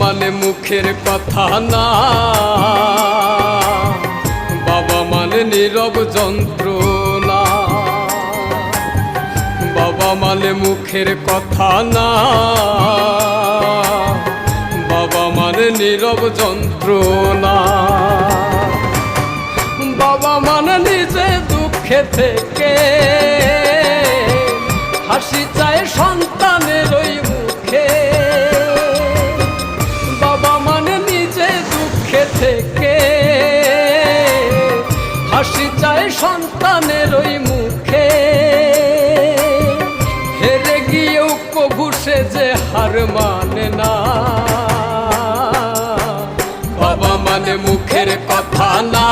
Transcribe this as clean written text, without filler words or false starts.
মানে মুখের কথা না, বাবা মানে নীরব যন্ত্রণা। বাবা মানে মুখের কথা না, বাবা মানে নীরব যন্ত্রণা। বাবা মানে নিজে দুঃখে থেকে হাসি চায় সন্তানের ওই মুখে। বাবা মানে নিজে দুঃখে থেকে হাসি চায় সন্তানের ওই মুখে। হেরে গিয়েও কভু সে যে হার মানে না। বাবা মানে মুখের কথা না,